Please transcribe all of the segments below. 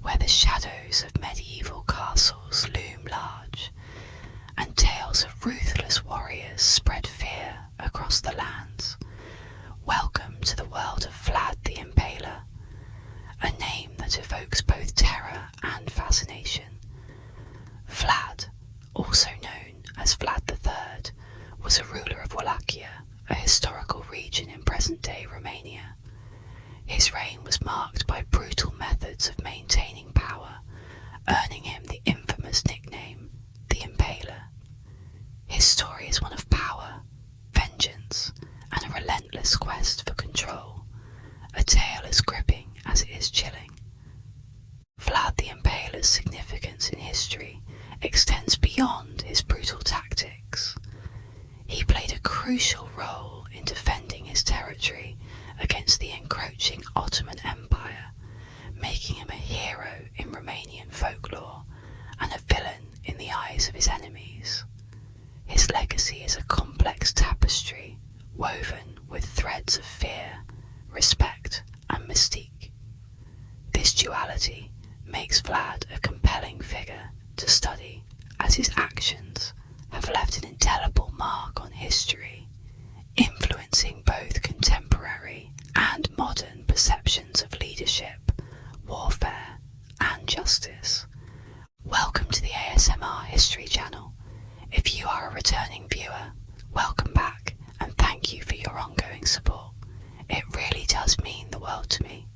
where the shadows of medieval castles loom large, and tales of ruthless warriors spread fear across the lands. Welcome to the world of Vlad the Impaler, a name that evokes both terror and fascination. Vlad, also known as Vlad III, was a ruler of Wallachia, a historical region in present-day Romania. His reign was marked by brutal methods of maintaining power, earning him the infamous nickname, the Impaler. His story is one of power, vengeance, and a relentless quest for control, a tale as gripping as it is chilling. Vlad the Impaler's significance in history extends beyond his brutal tactics. He played a crucial role in defending his territory against the encroaching Ottoman Empire, making him a hero in Romanian folklore and a villain in the eyes of his enemies. His legacy is a complex tapestry woven with threads of fear, respect, and mystique. This duality makes Vlad a compelling figure to study, as his actions have left an indelible mark on history, influencing both contemporary and modern perceptions of leadership, warfare, and justice. Welcome to the ASMR History Channel. If you are a returning viewer, welcome back and thank you for your ongoing support. It really does mean the world to me.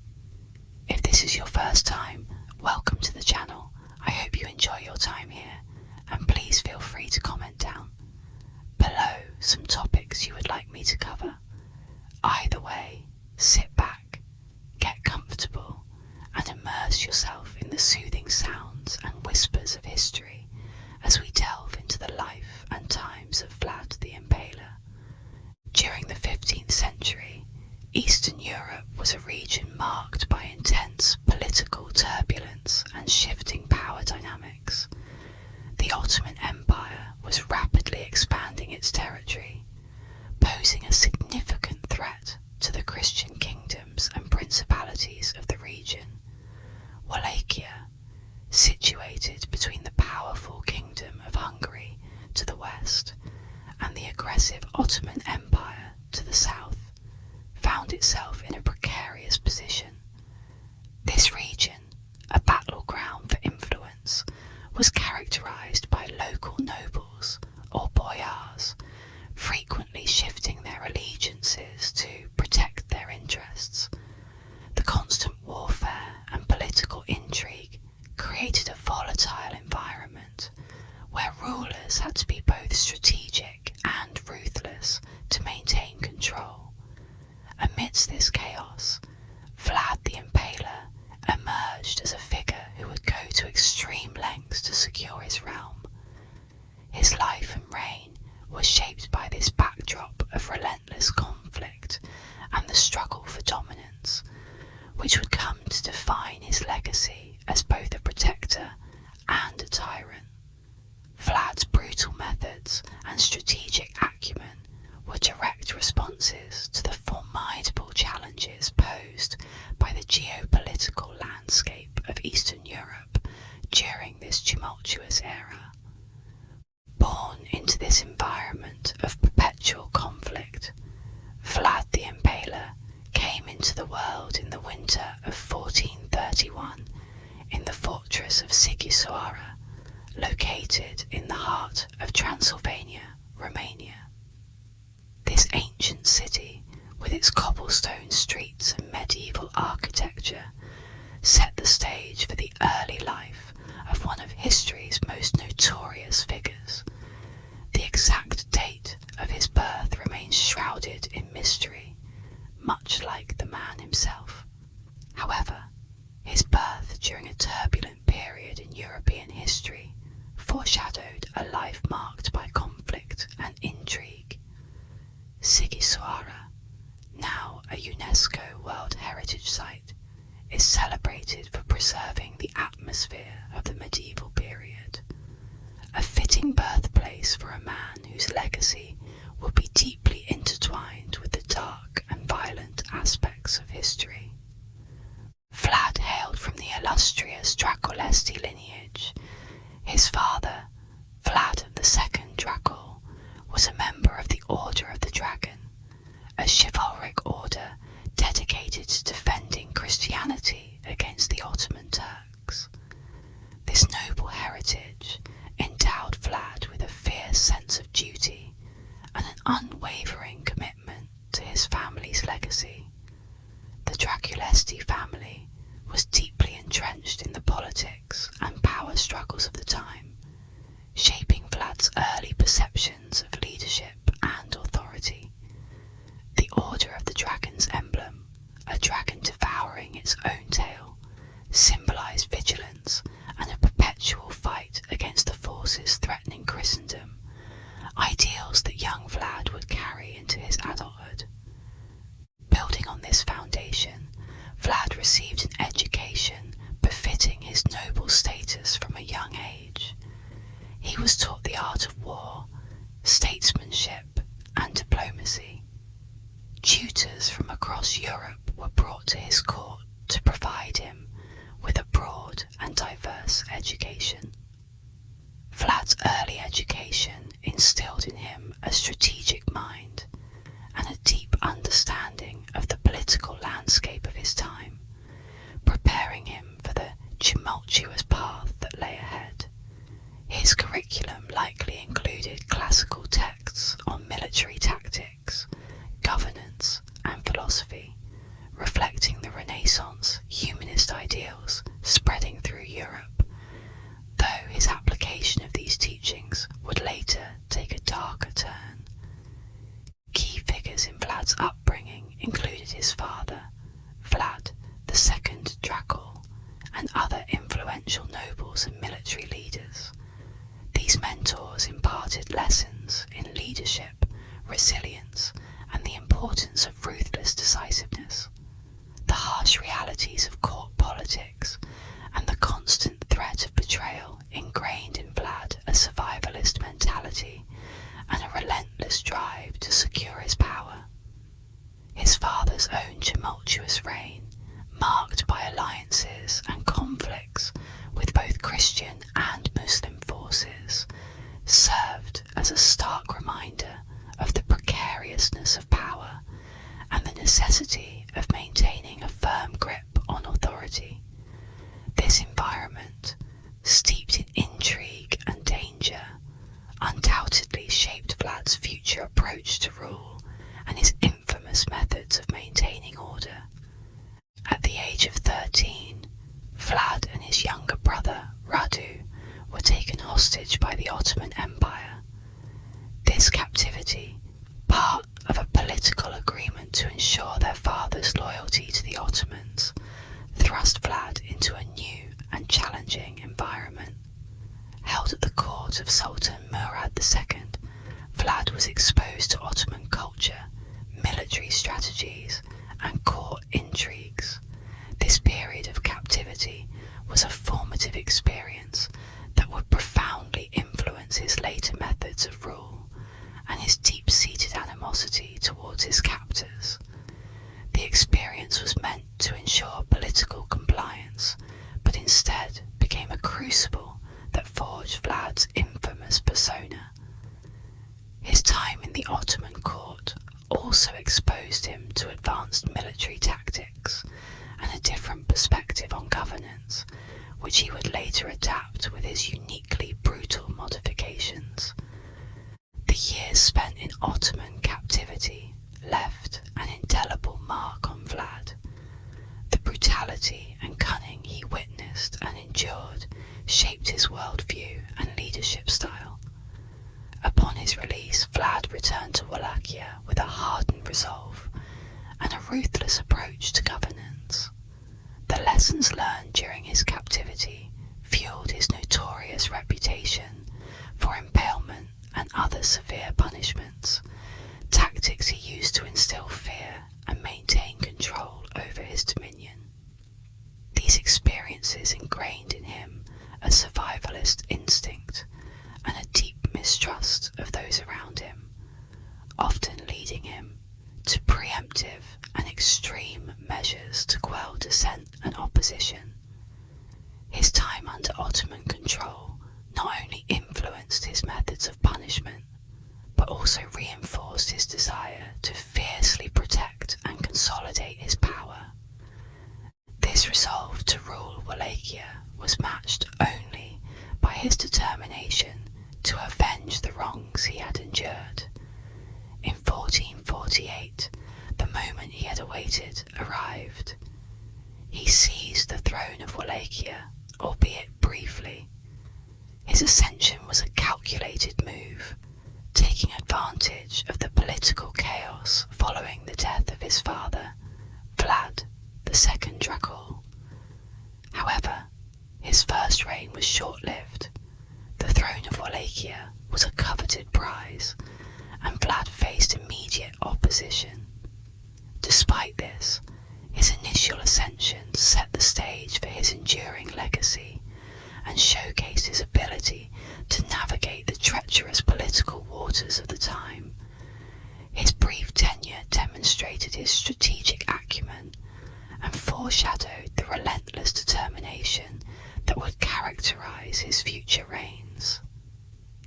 If this is your first time, welcome to the channel. I hope you enjoy your time here, and please feel free to comment down below some topics you would like me to cover. Either way, sit back, get comfortable, and immerse yourself in the soothing sounds and whispers of history as we delve into the life and times of Vlad the Impaler. During the 15th century, Eastern Europe was a region marked by intense political turbulence and shifting power dynamics. The Ottoman Empire was rapidly expanding its territory, posing a significant threat to the Christian kingdoms and principalities of the region. Wallachia, situated between the powerful kingdom of Hungary to the west and the aggressive Ottoman Empire to the south, found itself in a precarious position. This region, a battleground for influence, was characterized by local nobles, or boyars, frequently shifting their allegiances to protect their interests. The constant warfare and political intrigue created a volatile environment where rulers had to be both strategic and ruthless to maintain control. Amidst this chaos, Vlad the Impaler emerged as a figure who would go to extreme lengths to secure his realm. His life and reign was shaped by this backdrop of relentless conflict and the struggle for dominance, which would come to define his legacy as both a protector and a tyrant. Vlad's brutal methods and strategic acumen were direct responses to the formidable challenges posed by the geopolitical landscape of Eastern Europe during this tumultuous era. Born into this environment of perpetual conflict, Vlad the Impaler came into the world in the winter of 1431 in the fortress of Sighisoara, located in the heart of Transylvania, Romania. This ancient city, with its cobblestone streets and medieval architecture, set the stage for the early life of one of history's most notorious figures. The exact date of his birth remains shrouded in mystery, much like the man himself. However, his birth during a turbulent period in European history foreshadowed a life marked by conflict and intrigue. Sighisoara, now a UNESCO World Heritage Site, is celebrated for preserving the atmosphere of the medieval period, a fitting birthplace for a man whose legacy will be deeply intertwined with the dark and violent aspects of history. Vlad hailed from the illustrious Draculesti lineage. His father, Vlad II Dracul, was a member of the Order of the Dragon, a chivalric order dedicated to defending Christianity against the Ottoman Turks. This noble heritage endowed Vlad with a fierce sense of duty and an unwavering commitment to his family's legacy. The Draculesti family was deeply entrenched in the politics and power struggles of the time, shaping Vlad's early perceptions of leadership and authority. The Order of the Dragon's emblem, a dragon devouring its own tail, symbolised vigilance and a perpetual fight against the forces threatening Christendom, ideals that young Vlad would carry into his adulthood. Building on this foundation, Vlad received an education befitting his noble status from a young age. He was taught the art of war, statesmanship, and diplomacy. Tutors from across Europe were brought to his court to provide him with a broad and diverse education. Vlad's early education instilled in him a strategic mind and a deep understanding of the political landscape of his time, preparing him for the tumultuous path that lay ahead. His curriculum likely included classical texts on military tactics, governance, and philosophy, reflecting the Renaissance humanist ideals spreading through Europe, though his application of these teachings would later take a darker turn. Key figures in Vlad's upbringing included his father, Vlad II Dracul, and other influential nobles and military leaders. These mentors imparted lessons in leadership, resilience, and the importance of ruthless decisiveness. The harsh realities of court politics and the constant threat of betrayal ingrained in Vlad a survivalist mentality and a relentless drive to secure his power. His father's own tumultuous reign, marked by alliances and conflicts with both Christian and Muslim forces, served as a stark reminder of the precariousness of power and the necessity of maintaining a firm grip on authority. This environment, steeped in intrigue and danger, undoubtedly shaped Vlad's future approach to rule and his infamous methods of maintaining order. At the age of 13, Vlad and his younger brother, Radu, were taken hostage by the Ottoman Empire. This captivity, part of a political agreement to ensure their father's loyalty to the Ottomans, thrust Vlad into a new and challenging environment. Held at the court of Sultan Murad II, Vlad was exposed to Ottoman culture, military strategies, and court intrigues. This period of captivity was a formative experience that would profoundly influence his later methods of rule and his deep-seated animosity towards his captors. The experience was meant to ensure political compliance, but instead became a crucible that forged Vlad's infamous persona. His time in the Ottoman court also exposed him to advanced military tactics and a different perspective on governance, which he would later adapt with his uniquely brutal modifications. The years spent in Ottoman captivity left an indelible mark on Vlad. The brutality and cunning he witnessed and endured shaped his worldview and leadership style. Upon his release, Vlad returned to Wallachia with a hardened resolve and a ruthless approach to governance. The lessons learned during his captivity fueled his notorious reputation for impalement and other severe punishments, tactics he used to instill fear and maintain control over his dominion. These experiences ingrained in him a survivalist instinct and a deep mistrust of those around him, often leading him to preemptive and extreme measures to quell dissent and opposition. His time under Ottoman control not only influenced his methods of punishment, but also reinforced his desire to fiercely protect and consolidate his power. This resolve to rule Wallachia was matched only by his determination to avenge the wrongs he had endured. In 1448, the moment he had awaited arrived. He seized the throne of Wallachia, albeit briefly. His ascension was a calculated move, taking advantage of the political chaos following the death of his father, Vlad II Dracula. However, his first reign was short-lived. The throne of Wallachia was a coveted prize, and Vlad faced immediate opposition. Despite this, his initial ascension set the stage for his enduring legacy and showcased his ability to navigate the treacherous political waters of the time. His brief tenure demonstrated his strategic acumen and foreshadowed the relentless determination that would characterize his future reigns.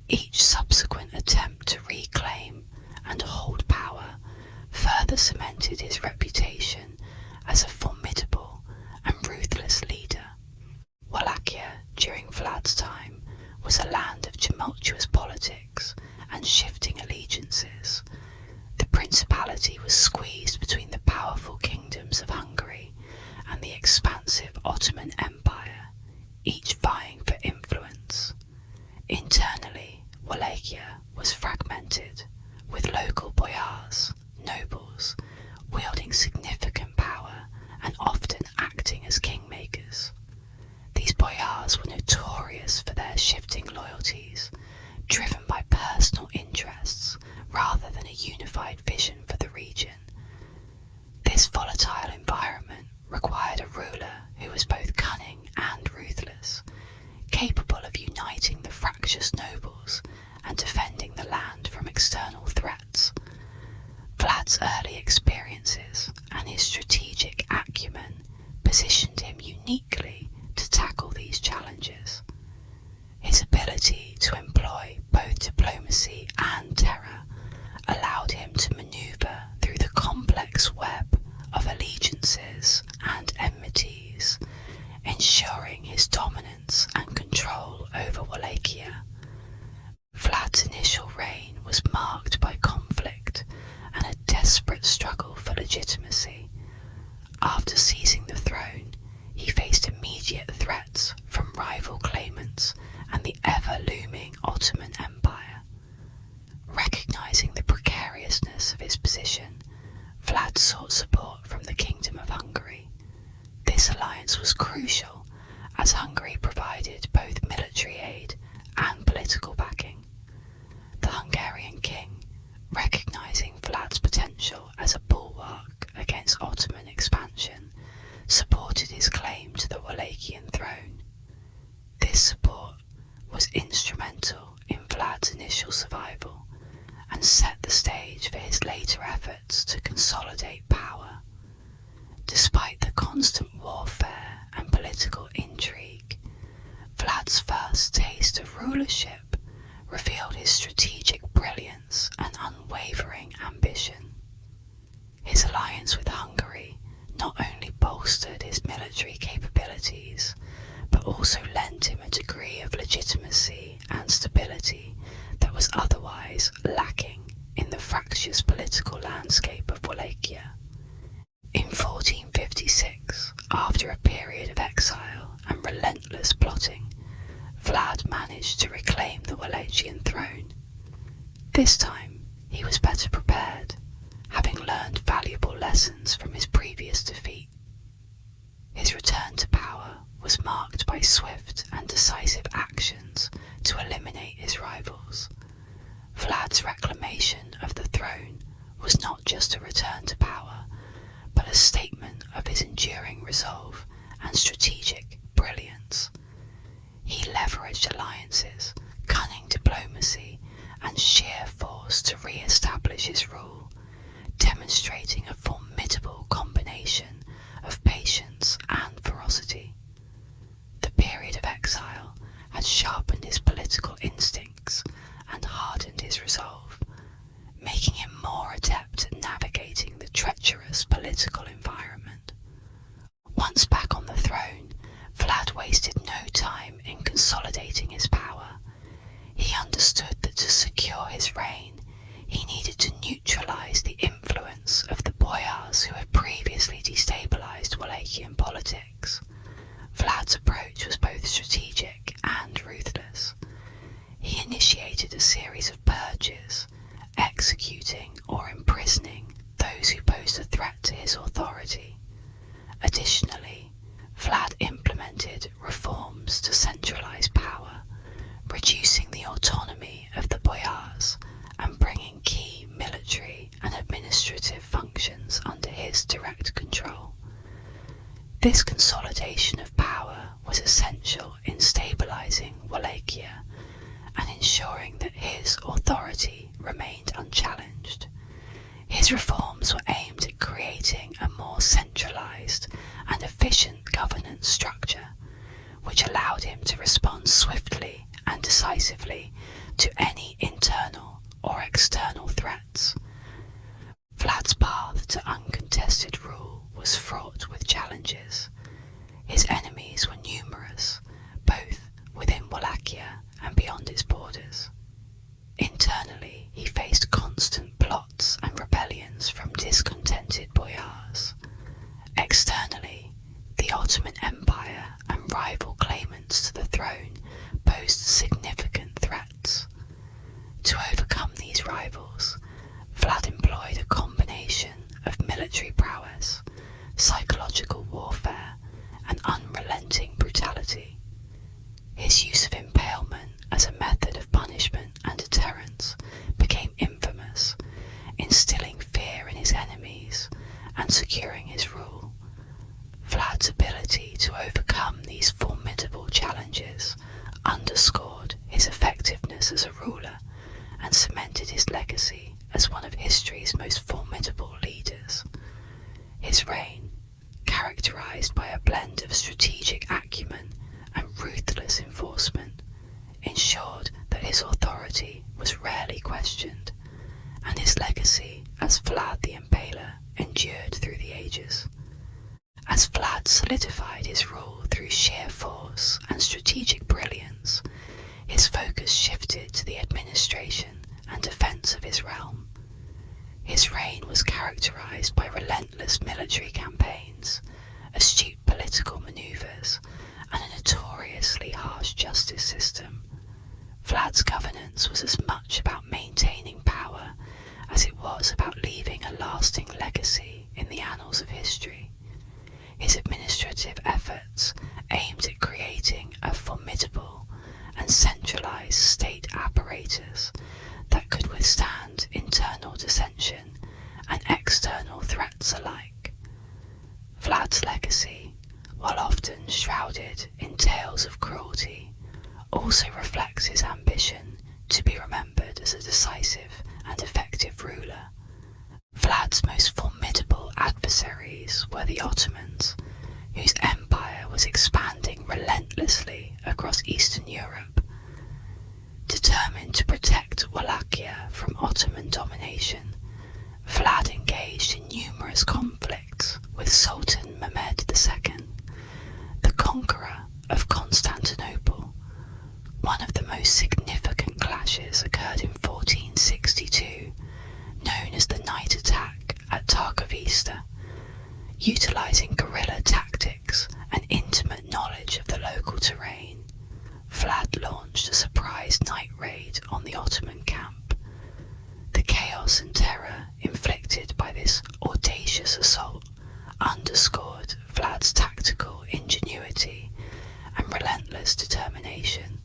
Each subsequent attempt to reclaim and hold power further cemented his reputation as a formidable and ruthless leader. Wallachia, during Vlad's time, was a land of tumultuous politics and shifting allegiances. The principality was squeezed between the powerful kingdoms of Hungary and the expansive Ottoman Empire, each vying for influence. Internally, Wallachia was fragmented, with local boyars, nobles, wielding significant power and often acting as kingmakers. These boyars were notorious for their shifting loyalties, driven by personal interests rather than a unified vision for the region. This volatile environment required a ruler who was both cunning and ruthless, capable of uniting the fractious nobles and defending the land from external threats. Vlad's early experiences and his strategic acumen positioned him uniquely to tackle these challenges. His ability to employ both diplomacy and terror allowed him to maneuver through the complex web of allegiances and enmities, ensuring his dominance and control over Wallachia. Vlad's initial reign was marked by conflict and a desperate struggle for legitimacy. After seizing the throne, he faced immediate threats from rival claimants and the ever-looming Ottoman Empire. Recognizing the precariousness of his position, Vlad sought support from the Kingdom of Hungary. This alliance was crucial, as Hungary provided both military aid and political backing. The Hungarian king, recognizing Vlad's potential as a bulwark against Ottoman expansion, supported his claim to the Wallachian throne. This support was instrumental in Vlad's initial survival and set the stage for his later efforts to consolidate power. Despite the constant warfare and political intrigue, Vlad's first taste of rulership revealed his strategic brilliance and unwavering ambition. His alliance with Hungary not only bolstered his military capabilities, but also lent him a degree of legitimacy and stability that was otherwise lacking in the fractious political landscape of Wallachia. In 1456, after a period of exile and relentless plotting, Vlad managed to reclaim the Wallachian throne. This time, he was better prepared, having learned valuable lessons from his previous defeat. His return to power was marked by swift and decisive actions to eliminate his rivals. Vlad's reclamation of the throne was not just a return to power, but a statement of his enduring resolve and strategic brilliance. He leveraged alliances, cunning diplomacy, and sheer force to re-establish his rule, demonstrating a formidable combination of patience and ferocity. The period political environment. Once back on the throne, Vlad wasted no time in consolidating his power. He understood that to secure his reign, he needed to neutralize the influence of the boyars who had previously destabilized Wallachian politics. Vlad's approach was both strategic and ruthless. He initiated a series of purges, executing or imprisoning those who posed a threat to his authority. Additionally, Vlad implemented reforms to centralize power, reducing the autonomy of the boyars and bringing key military and administrative functions under his direct control. This consolidation of power was essential in stabilizing Wallachia and ensuring that his authority remained unchallenged. His reforms were aimed at creating a more centralized and efficient governance structure, which allowed him to respond swiftly and decisively to any internal or external threats. Vlad's path to uncontested rule was fraught with challenges. His enemies were numerous, both within Wallachia and beyond its borders. Internally, he faced constant plots and rebellions from discontented boyars. Externally, the Ottoman Empire and rival claimants to the throne posed significant threats. To overcome these rivals, Vlad employed a combination of military prowess, psychological warfare, and unrelenting brutality. His use of impalement as a method of punishment and deterrence became infamous, instilling fear in his enemies and securing his rule. Vlad's ability to overcome these formidable challenges underscored his effectiveness as a ruler and cemented his legacy as one of history's most formidable leaders. His reign, characterized by a blend of strategic acumen and ruthless enforcement, ensured that his authority was rarely questioned, and his legacy as Vlad the Impaler endured through the ages. As Vlad solidified his rule through sheer force and strategic brilliance, his focus shifted to the administration and defense of his realm. His reign was characterized by relentless military campaigns, astute political maneuvers, and a notoriously harsh justice system. Vlad's governance was as much about maintaining power as it was about leaving a lasting legacy in the annals of history. His administrative efforts aimed at creating a formidable and centralized state apparatus that could withstand internal dissension and external threats alike. Vlad's legacy, while often shrouded in tales of cruelty, also reflects his ambition to be remembered as a decisive and effective ruler. Vlad's most formidable adversaries were the Ottomans, whose empire was expanding relentlessly across Eastern Europe. Determined to protect Wallachia from Ottoman domination, Vlad engaged in numerous conflicts with Sultan Mehmed II, the conqueror of Constantinople. One of the most significant clashes occurred in 1462, known as the Night Attack at Targovista. Utilizing guerrilla tactics and intimate knowledge of the local terrain, Vlad launched a surprise night raid on the Ottoman camp. The chaos and terror inflicted by this audacious assault underscored Vlad's tactical ingenuity and relentless determination.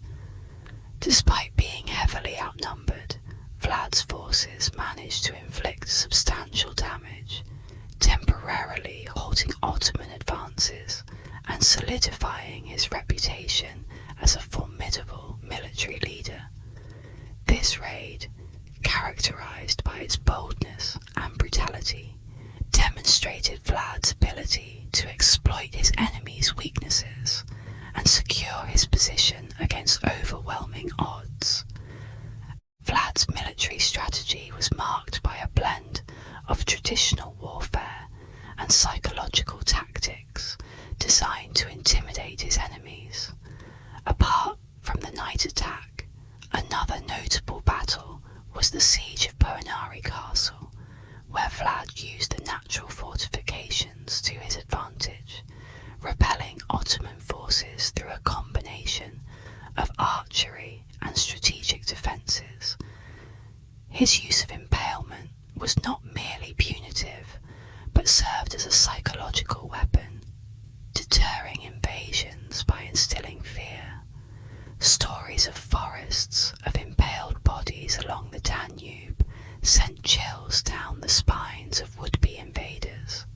Despite being heavily outnumbered, Vlad's forces managed to inflict substantial damage, temporarily halting Ottoman advances and solidifying his reputation as a formidable military leader. This raid, characterized by its boldness and brutality, demonstrated Vlad's ability to exploit his enemies' weaknesses and secure his position against overwhelming odds. Vlad's military strategy was marked by a blend of traditional warfare and and psychological tactics designed to intimidate his enemies. Apart from the night attack, another notable battle was the siege of Poenari Castle, where Vlad used the natural fortifications to his advantage, repelling Ottoman forces through a combination of archery and strategic defences. His use of impalement was not merely punitive, but served as a psychological weapon, deterring invasions by instilling fear. Stories of forests of impaled bodies along the Danube sent chills down the spines of would-be invaders.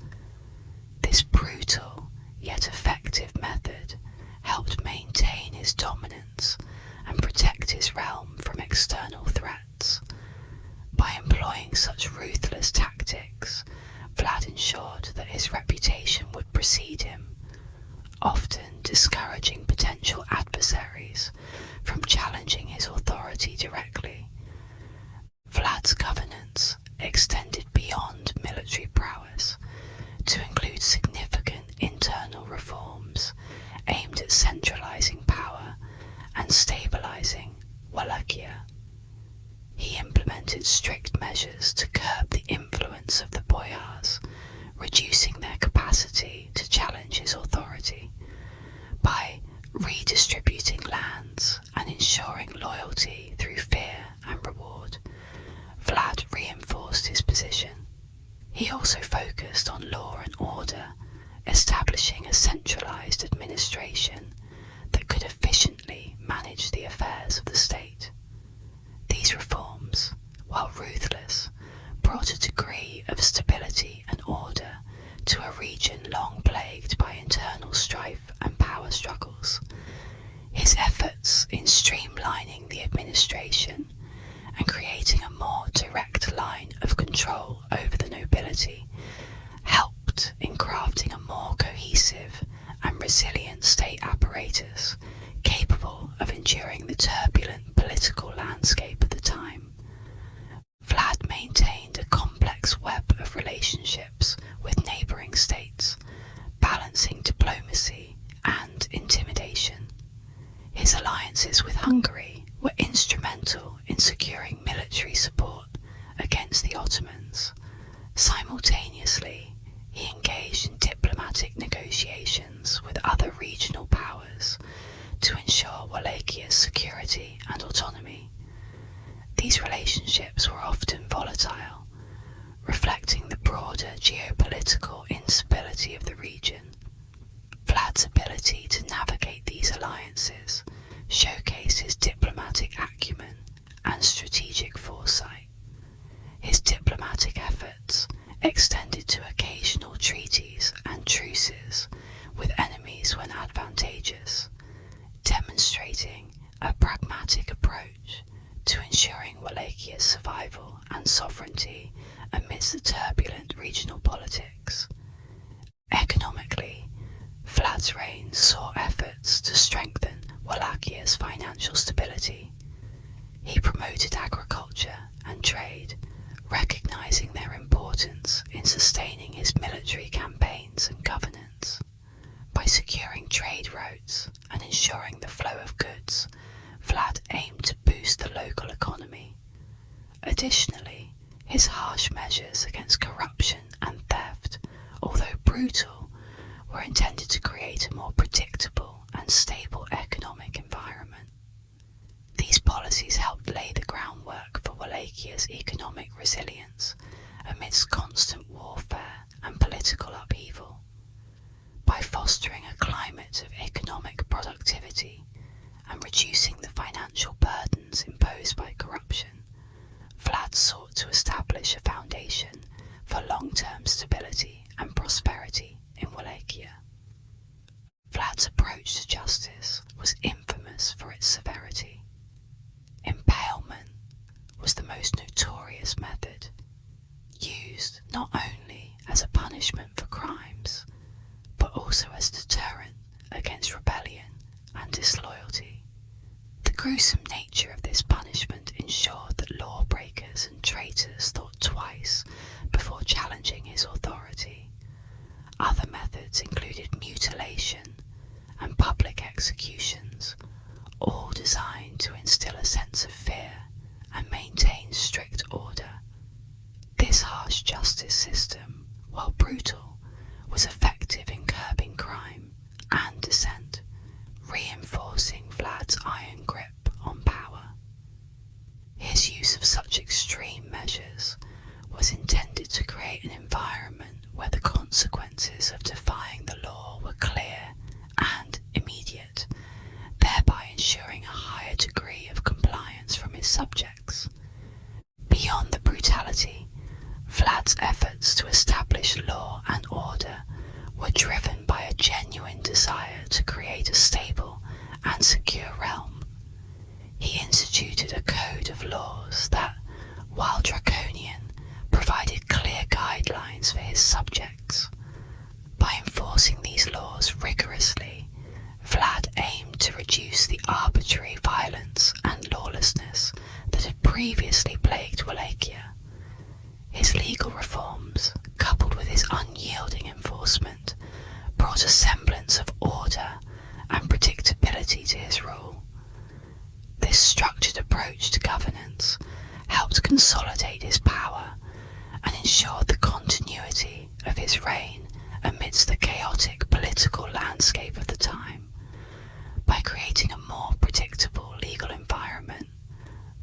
This brutal yet effective method helped maintain his dominance and protect his realm from external threats. By employing such ruthless tactics, Vlad ensured that his reputation would precede him, often discouraging potential adversaries from challenging his authority directly. Vlad's governance extended beyond military prowess to include significant internal reforms aimed at centralizing power and stabilizing Wallachia. He implemented strict measures to curb the influence of the boyars, reducing their capacity to challenge his authority. By redistributing lands and ensuring loyalty through fear and reward, Vlad reinforced his position. He also focused on law and order, establishing a centralized administration that could efficiently manage the affairs of the state. These reforms, while ruthless, brought a degree of stability and order to a region long plagued by internal strife and power struggles. His efforts in streamlining the administration and creating a more direct line of control over the nobility helped in crafting a more cohesive and resilient state apparatus capable of enduring the turbulent political landscape of the time. Vlad maintained a complex web of relationships with neighbouring states, balancing diplomacy and intimidation. His alliances with Hungary were instrumental in securing military support against the Ottomans. Simultaneously, he engaged in diplomatic negotiations with other regional powers to ensure Wallachia's security and autonomy. These relationships were often volatile, reflecting the broader geopolitical instability of the region. Vlad's ability to navigate these alliances showcased his diplomatic acumen and strategic foresight. His diplomatic efforts extended to occasional treaties and truces with enemies when advantageous, demonstrating a pragmatic approach to ensuring Wallachia's survival and sovereignty amidst the turbulent regional politics. Economically, Vlad's reign saw efforts to strengthen Wallachia's financial stability. He promoted agriculture and trade, recognizing their importance in sustaining his military campaigns and governance. By securing trade routes and ensuring the flow of goods, Vlad aimed to boost the local economy. Additionally, his harsh measures against corruption and theft, although brutal, were intended to create a more predictable and stable economic environment. These policies helped lay the groundwork for Wallachia's economic resilience amidst constant warfare and political upheaval. By fostering a climate of economic productivity and reducing the financial burdens imposed by corruption, Vlad sought to establish a foundation for long-term stability and prosperity in Wallachia. Vlad's approach to justice was infamous for its severity. Impalement was the most notorious method, used not only as a punishment for crimes, but also as a deterrent against rebellion and disloyalty. The gruesome nature of this punishment ensured that lawbreakers and traitors thought twice before challenging his authority. create a stable and secure realm. He instituted a code of laws that, while draconian, provided clear guidelines for his subjects. By enforcing these laws rigorously, Vlad aimed to reduce the arbitrary violence and lawlessness that had previously plagued Wallachia. His legal reforms, coupled with his unyielding enforcement, brought a semblance of order and predictability to his rule. This structured approach to governance helped consolidate his power and ensured the continuity of his reign amidst the chaotic political landscape of the time. By creating a more predictable legal environment,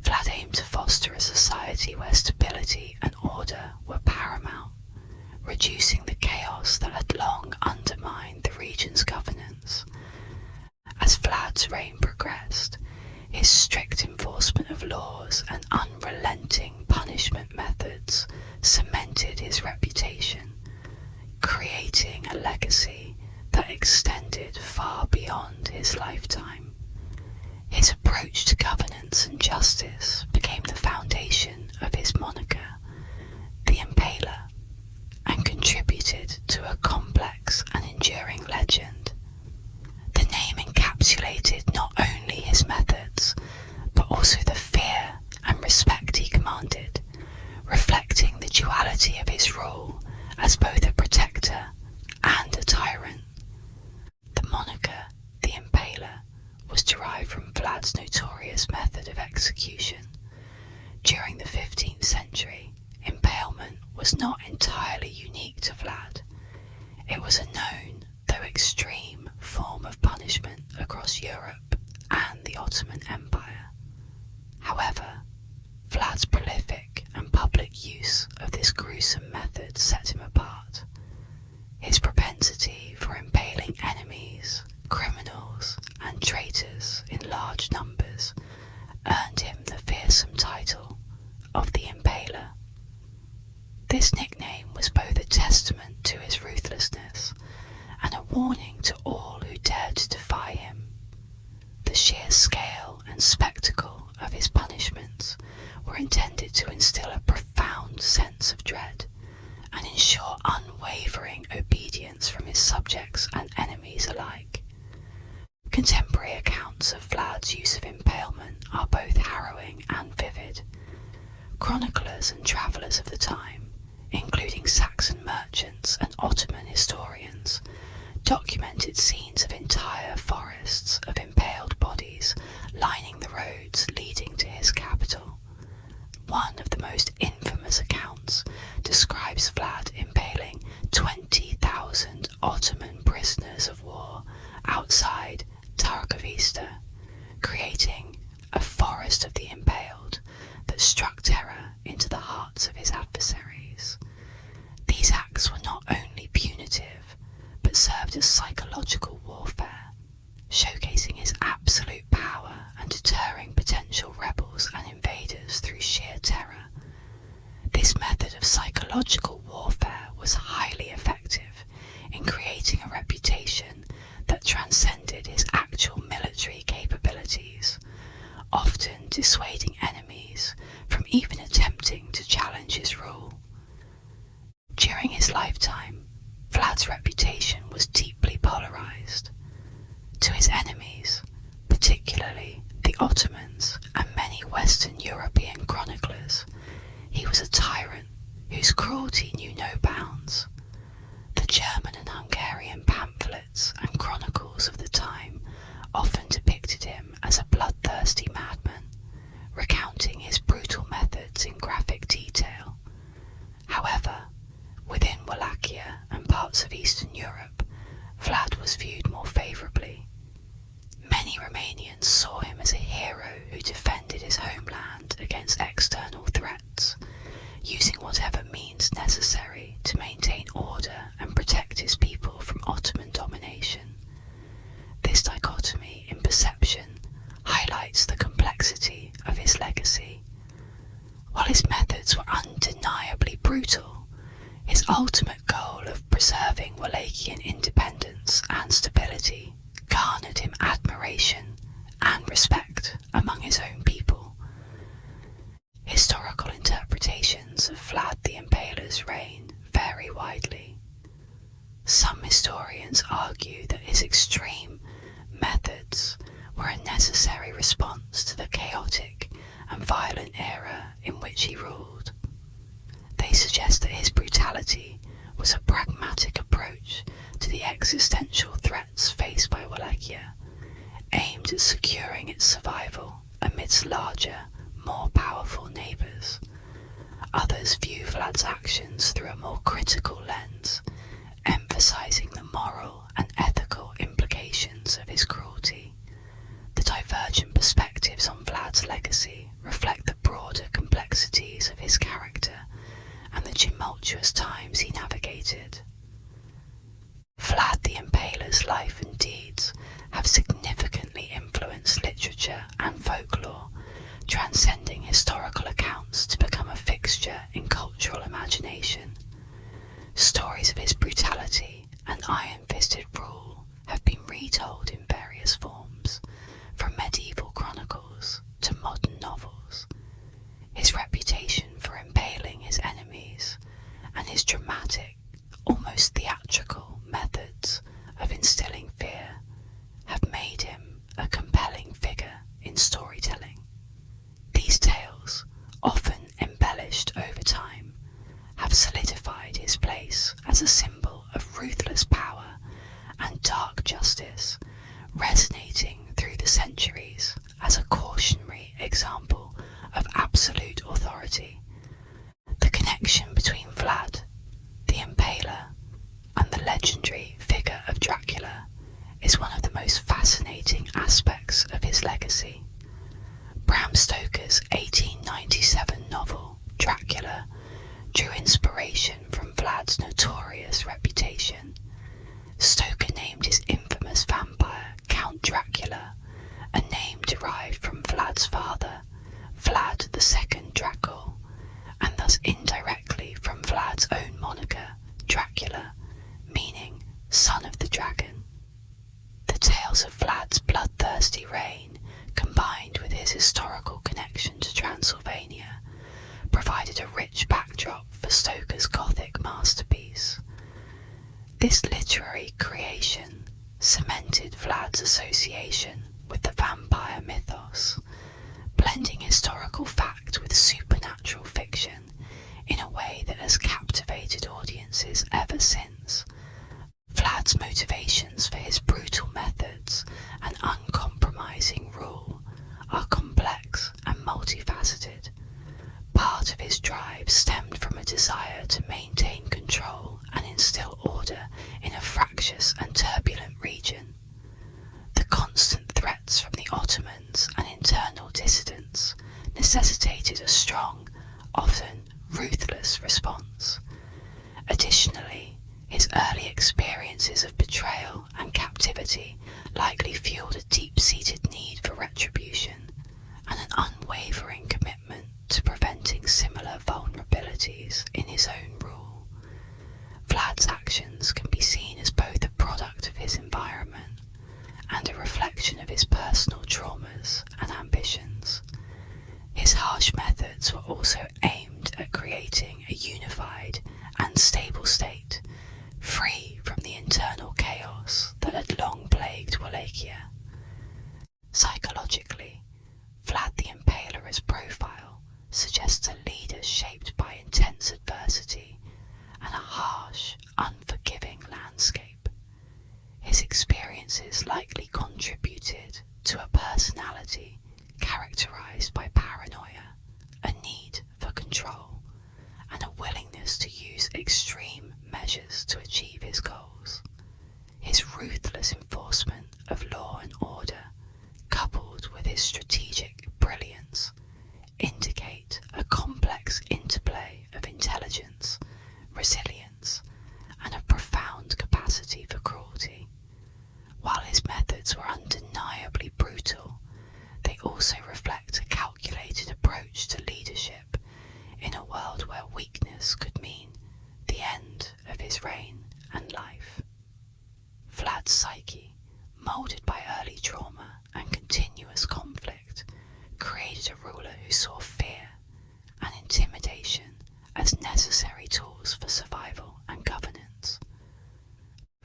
Vlad aimed to foster a society where stability and order were paramount, reducing the chaos that had long undermined the region's governance. As Vlad's reign progressed, his strict enforcement of laws and unrelenting punishment methods cemented his reputation, creating a legacy that extended far beyond his lifetime. His approach to governance and justice became the foundation of his moniker, the Impaler, and contributed to a complex and enduring legend. The name encapsulated not only his methods, but also the fear and respect he commanded, reflecting the duality of his role as both a protector and a tyrant. The moniker, the Impaler, was derived from Vlad's notorious method of execution. During the 15th century, impalement was not entirely unique to Vlad. It was a known, though extreme, form of punishment across Europe and the Ottoman Empire. However, Vlad's prolific and public use of this gruesome method set him apart. His propensity for impaling enemies, criminals, and traitors in large numbers earned him the fearsome title of the Impaler. This nickname was both a testament to his ruthlessness and a warning to all who dared to defy him. The sheer scale and spectacle of his punishments were intended to instill a profound sense of dread and ensure unwavering obedience from his subjects and enemies alike. Contemporary accounts of Vlad's use of impalement are both harrowing and vivid. Chroniclers and travellers of the time, including Saxon merchants and Ottoman historians, documented scenes of entire forests of impaled bodies lining the roads leading to his capital. One of the most infamous accounts describes Vlad impaling 20,000 Ottoman prisoners of war outside Targovista, creating a forest of the impaled that struck terror into the hearts of his adversaries. These acts were not only punitive, but served as psychological warfare, showcasing his absolute power and deterring potential rebels and invaders through sheer terror. This method of psychological warfare was highly effective in creating a reputation that transcended his actual military capabilities, often dissuading enemies from even attempting to challenge his rule. During his lifetime, Vlad's reputation was deeply polarized. To his enemies, particularly the Ottomans and many Western European chroniclers, he was a tyrant whose cruelty knew no bounds. The German and Hungarian pamphlets and chronicles of the time often depicted him as a bloodthirsty madman, recounting his brutal methods in graphic detail. However, within Wallachia and parts of Eastern Europe, Vlad was viewed more favourably. Many Romanians saw him as a hero who defended his homeland against external threats, using whatever means necessary to maintain order and protect his people from Ottoman domination. This dichotomy in perception highlights the complexity of his legacy. While his methods were undeniably brutal, his ultimate goal of preserving Wallachian independence and stability garnered him admiration and respect among his own people. Historical interpretations of Vlad the Impaler's reign vary widely. Some historians argue that his extreme methods were a necessary response to the chaotic and violent era in which he ruled. They suggest that his brutality was a pragmatic approach to the existential threats faced by Wallachia, aimed at securing its survival amidst larger, more powerful neighbours. Others view Vlad's actions through a more critical lens, emphasising the moral and ethical implications of his cruelty. The divergent perspectives on Vlad's legacy reflect the broader complexities of his character and the tumultuous times he navigated. Vlad the Impaler's life and deeds have significantly influenced literature and folklore, transcending historical accounts to become a fixture in cultural imagination. Stories of his brutality and iron-fisted rule have been retold in various forms, from medieval chronicles to modern novels. His reputation for impaling his enemies and his dramatic, almost theatrical methods of instilling fear have made him a compelling figure in storytelling. These tales, often embellished over time, have solidified his place as a symbol of ruthless power and dark justice, resonating through the centuries as a cautionary example of absolute authority. The connection between Vlad the Impaler and the legendary figure of Dracula is one of the most fascinating aspects of his legacy. Bram Stoker's 1897 novel, Dracula, drew inspiration from Vlad's notorious reputation. Stoker named his infamous vampire Count Dracula, a name derived from Vlad's father, Vlad II Dracul, and thus indirectly from Vlad's own moniker, Dracula, meaning son of the dragon. The tales of Vlad's bloodthirsty reign, combined with his historical connection to Transylvania, provided a rich backdrop for Stoker's Gothic masterpiece. This literary creation cemented Vlad's association with the vampire mythos, blending historical fact with supernatural fiction in a way that has captivated audiences ever since. Vlad's motivations for his brutal methods and uncompromising rule are complex and multifaceted. Part of his drive stemmed from a desire to maintain control and instill order in a fractious and turbulent region. The constant threats from the Ottomans and internal dissidents necessitated a strong, often ruthless response. Additionally, his early experiences of betrayal and captivity likely fueled a deep-seated need for retribution and an unwavering commitment to preventing similar vulnerabilities in his own rule. Vlad's actions can be seen as both a product of his environment and a reflection of his personal traumas and ambitions. His harsh methods were also aimed at creating a unified and stable state, free from the internal chaos that had long plagued Wallachia. Psychologically, Vlad the Impaler's profile suggests a leader shaped by intense adversity and a harsh, unforgiving landscape. His experiences likely contributed to a personality characterized by paranoia, a need for control, and a willingness to use extreme measures to achieve his goals. His ruthless enforcement of law and order, coupled with his strategic brilliance, indicate a complex interplay of intelligence, resilience, and a profound capacity for cruelty. While his methods were undeniably brutal, they also reflect a calculated approach to leadership in a world where weakness could mean the end of his reign and life. Vlad's psyche, moulded by early trauma and continuous conflict, created a ruler who saw fear and intimidation as necessary tools for survival and governance.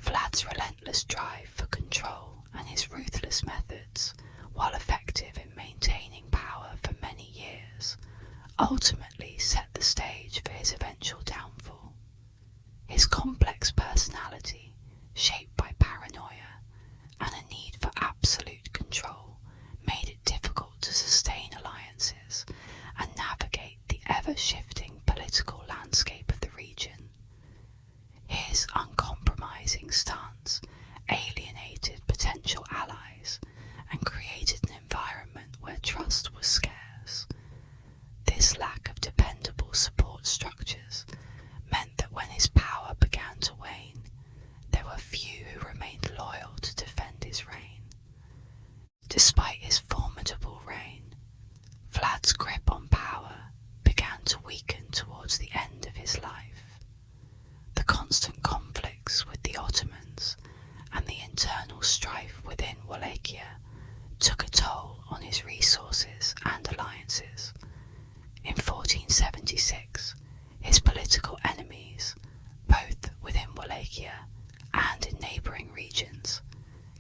Vlad's relentless drive for control and his ruthless methods, while effective in maintaining power for many years, ultimately set the stage for his eventual downfall. His complex personality, shaped by paranoia and a need for absolute control, made it difficult to sustain alliances and navigate the ever-shifting political landscape of the region. His uncompromising stance alienated potential allies and created an environment where trust was scarce. This lack of dependable support structures meant that when his power began to wane, there were few who remained loyal to defend his reign. Despite his formidable reign, Vlad's grip on power began to weaken towards the end of his life. The constant conflicts with the Ottomans and the internal strife within Wallachia took a toll on his resources and alliances. In 1476, his political enemies, both within Wallachia and in neighbouring regions,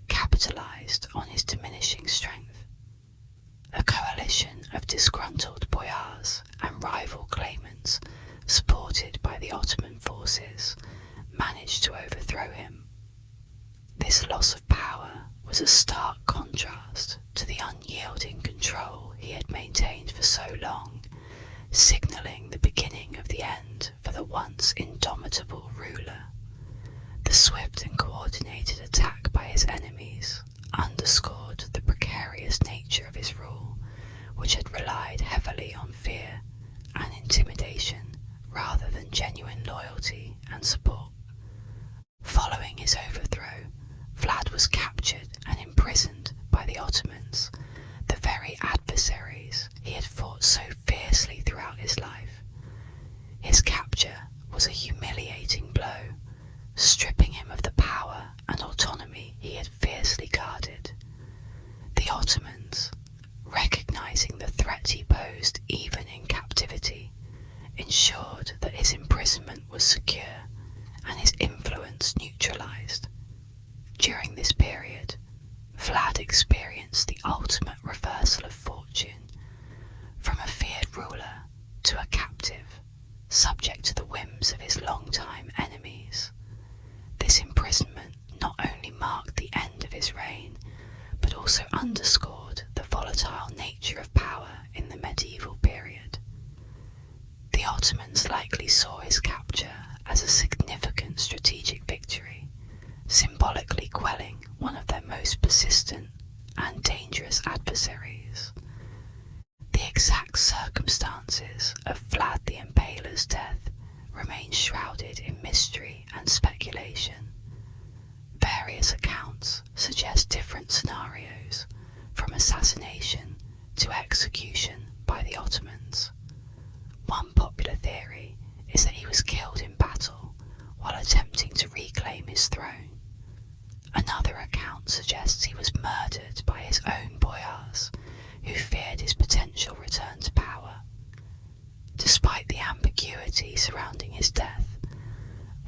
capitalised on his diminishing strength. A coalition of disgruntled boyars and rival claimants, supported by the Ottoman forces, managed to overthrow him. This loss of power was a stark contrast to the unyielding control he had maintained for so long, signalling the beginning of the end for the once indomitable ruler. The swift and coordinated attack by his enemies underscored the precarious nature of his rule, which had relied heavily on fear and intimidation rather than genuine loyalty and support. Following his overthrow, Vlad was captured and imprisoned by the Ottomans, the very adversaries he had fought so fiercely throughout his life. His capture was a humiliating blow, stripping him of the power and autonomy he had fiercely guarded. The Ottomans, recognising the threat he posed even in captivity, ensured that his imprisonment was secure and his influence neutralised. During this period, Vlad experienced the ultimate reversal of fortune, from a feared ruler to a captive, subject to the whims of his long-time enemies. This imprisonment not only marked the end of his reign, but also underscored the volatile nature of power in the medieval period. The Ottomans likely saw his capture as a significant strategic victory, symbolically quelling one of their most persistent and dangerous adversaries. The exact circumstances of Vlad the Impaler's death remain shrouded in mystery and speculation. Various accounts suggest different scenarios, from assassination to execution by the Ottomans. One popular theory is that he was killed in battle while attempting to reclaim his throne. Another account suggests he was murdered by his own boyars, who feared his potential return to power. Despite the ambiguity surrounding his death,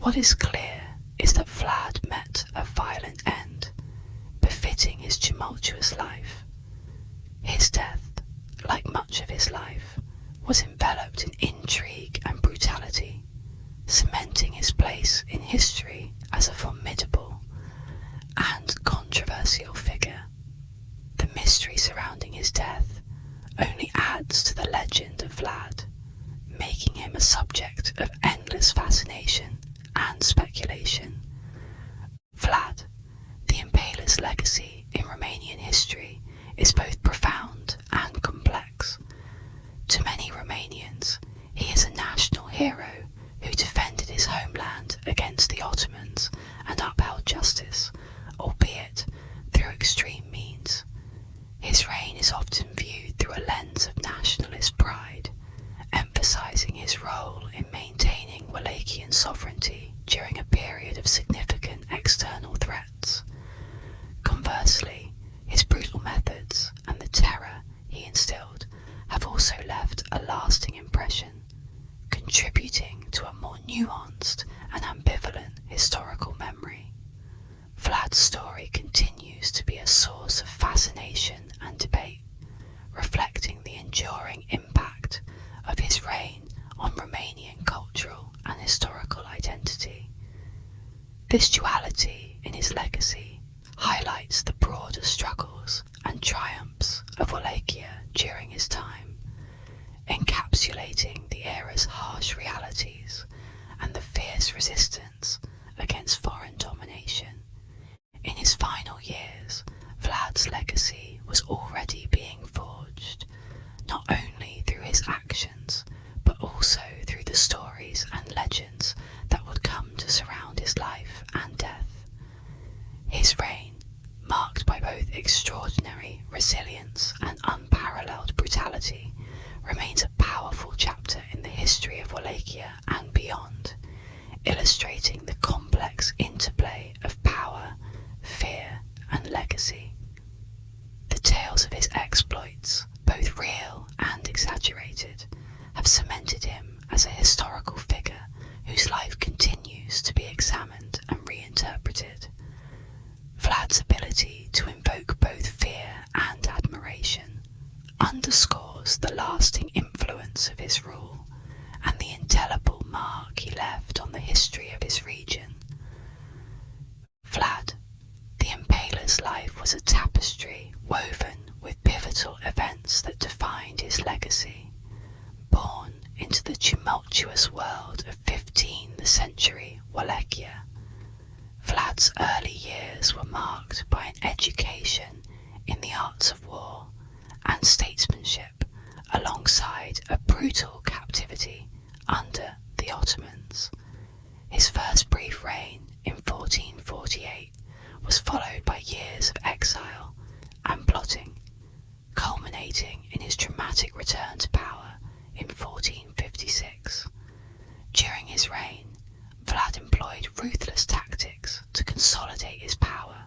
what is clear is that Vlad met a violent end, befitting his tumultuous life. His death, like much of his life, was enveloped in intrigue and brutality, cementing his place in history as a formidable and controversial figure. The mystery surrounding his death only adds to the legend of Vlad, making him a subject of endless fascination and speculation. Vlad, the Impaler's legacy in Romanian history is both profound and complex. To many Romanians, he is a national hero who defended his homeland against the Ottomans and upheld justice, albeit through extreme means. His reign is often viewed through a lens of nationalist pride, emphasising his role in maintaining Wallachian sovereignty during a period of significant external threats. Conversely, also left a lasting impression, contributing to a more nuanced and ambivalent historical memory. Vlad's story continues to be a source of fascination and debate, reflecting the enduring impact of his reign on Romanian cultural and historical identity. This duality in his legacy highlights the broader struggles and triumphs of Wallachia during his time, encapsulating the era's harsh realities and the fierce resistance against foreign domination. In his final years, Vlad's legacy was already being forged, not only through his actions, but also through the stories and legends that would come to surround his life and death. His reign, marked by both extraordinary resilience and unparalleled brutality, remains a powerful chapter in the history of Wallachia and beyond, illustrating the complex interplay of power, fear, and legacy. The tales of his exploits, both real and exaggerated, have cemented him as a historical figure whose life continues to be examined and reinterpreted. Vlad's ability to invoke both fear and admiration underscores the lasting influence of his rule and the indelible mark he left on the history of his region. Vlad the Impaler's life was a tapestry woven with pivotal events that defined his legacy. Born into the tumultuous world of 15th century Wallachia, Vlad's early years were marked by an education in the arts of war and statesmanship alongside a brutal captivity under the Ottomans. His first brief reign in 1448 was followed by years of exile and plotting, culminating in his dramatic return to power in 1456. During his reign, Vlad employed ruthless tactics to consolidate his power,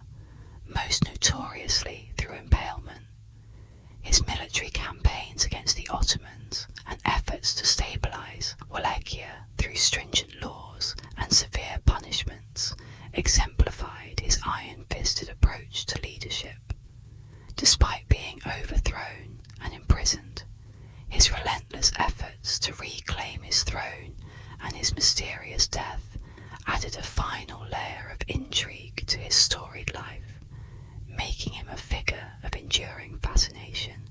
most notoriously through impalement. His military campaigns against the Ottomans and efforts to stabilise Wallachia through stringent laws and severe punishments exemplified his iron-fisted approach to leadership. Despite being overthrown and imprisoned, his relentless efforts to reclaim his throne and his mysterious death added a final layer of intrigue to his storied life, making him a figure of enduring fascination.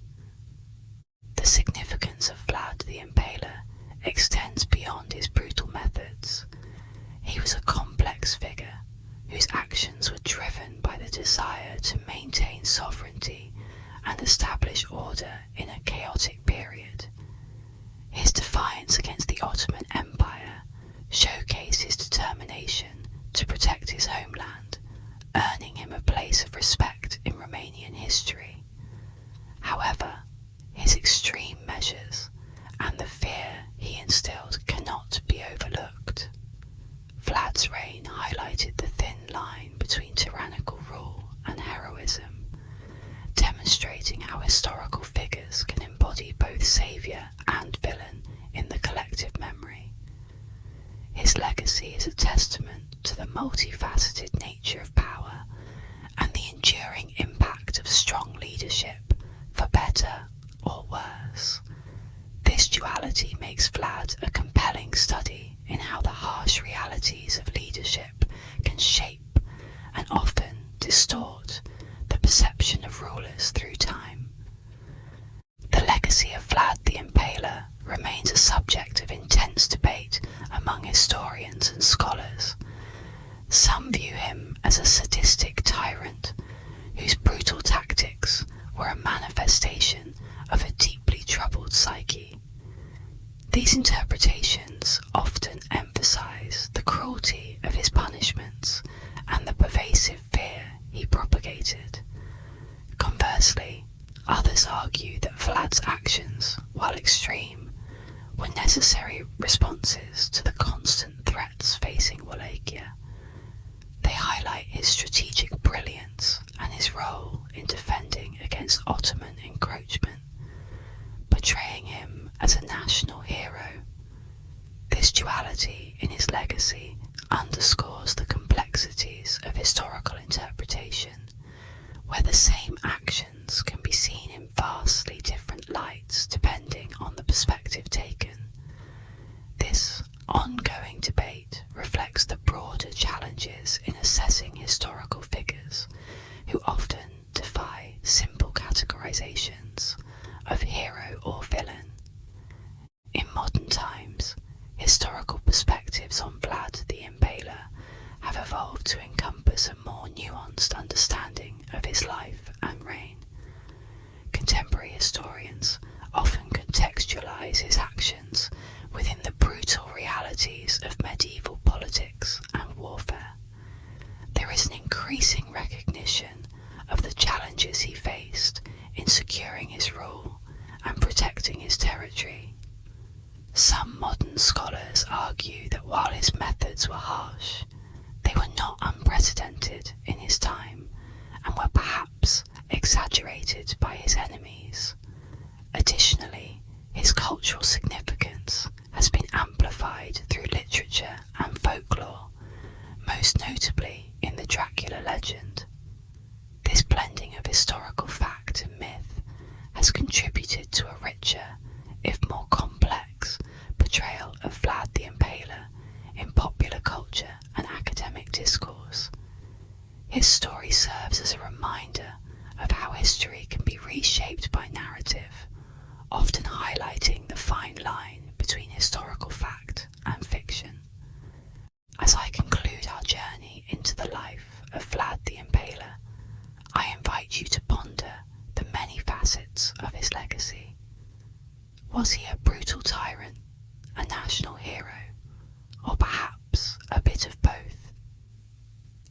The significance of Vlad the Impaler extends beyond his brutal methods. He was a complex figure whose actions were driven by the desire to maintain sovereignty and establish order in a chaotic period. His defiance against the Ottoman Empire showcased his determination to protect his homeland, earning him a place of respect in Romanian history. However, his extreme measures and the fear he instilled cannot be overlooked. Vlad's reign highlighted the thin line between tyrannical rule and heroism, demonstrating how historical figures can embody both saviour and villain in the collective memory. His legacy is a testament to the multifaceted nature of power and the enduring impact of strong leadership, for better or worse. This duality makes Vlad a compelling study in how the harsh realities of leadership can shape and often distort the perception of rulers through time. The legacy of Vlad the Impaler remains a subject of intense debate among historians and scholars. Some view him as a sadistic tyrant whose brutal tactics were a manifestation of a deeply troubled psyche. These interpretations often emphasize the cruelty of his punishments and the pervasive fear he propagated. Conversely, others argue that Vlad's actions, while extreme, were necessary responses to the constant threats facing Wallachia. They highlight his strategic brilliance and his role in defending against Ottoman encroachment, portraying him as a national hero. This duality in his legacy underscores the complexities of historical interpretation, where the same actions can be seen in vastly different lights depending on the perspective taken. This ongoing debate reflects the broader challenges in assessing historical figures who often defy simple categorizations of hero or villain. In modern times, historical perspectives on Vlad the Impaler have evolved to encompass a more nuanced understanding of his life and reign. Contemporary historians often contextualize his actions within the brutal realities of medieval politics and warfare. There is an increasing recognition of the challenges he faced in securing his rule and protecting his territory. Some modern scholars argue that while his methods were harsh, they were not unprecedented in his time and were perhaps exaggerated by his enemies. Additionally, his cultural significance has been amplified through literature and folklore, most notably in the Dracula legend. This blending of historical fact and myth has contributed to a richer, if more complex, portrayal of Vlad the Impaler in popular culture and academic discourse. His story serves as a reminder of how history can be reshaped by narrative, often highlighting the fine line between historical fact and fiction. As I conclude our journey into the life of Vlad the Impaler, I invite you to ponder the many facets of his legacy. Was he a brutal tyrant, a national hero, or perhaps a bit of both?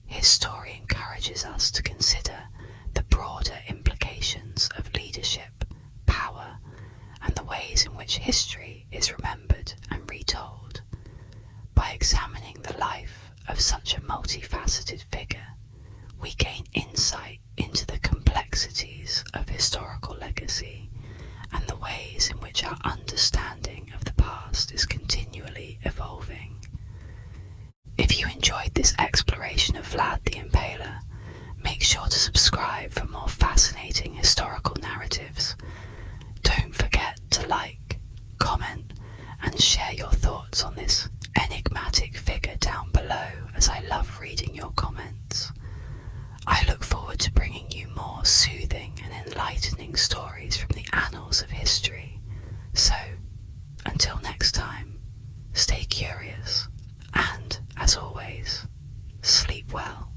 His story encourages us to consider the broader implications of leadership, power, and the ways in which history is remembered and retold. By examining the life of such a multifaceted figure, we gain insight into the complexities of historical legacy and the ways in which our understanding of the past is continually evolving. If you enjoyed this exploration of Vlad the Impaler, make sure to subscribe for more fascinating historical narratives. Don't forget to like, comment, and share your thoughts on this enigmatic figure down below, as I love reading your comments. I look forward to bringing you more soothing and enlightening stories from the annals of history. So, until next time, stay curious, and, as always, sleep well.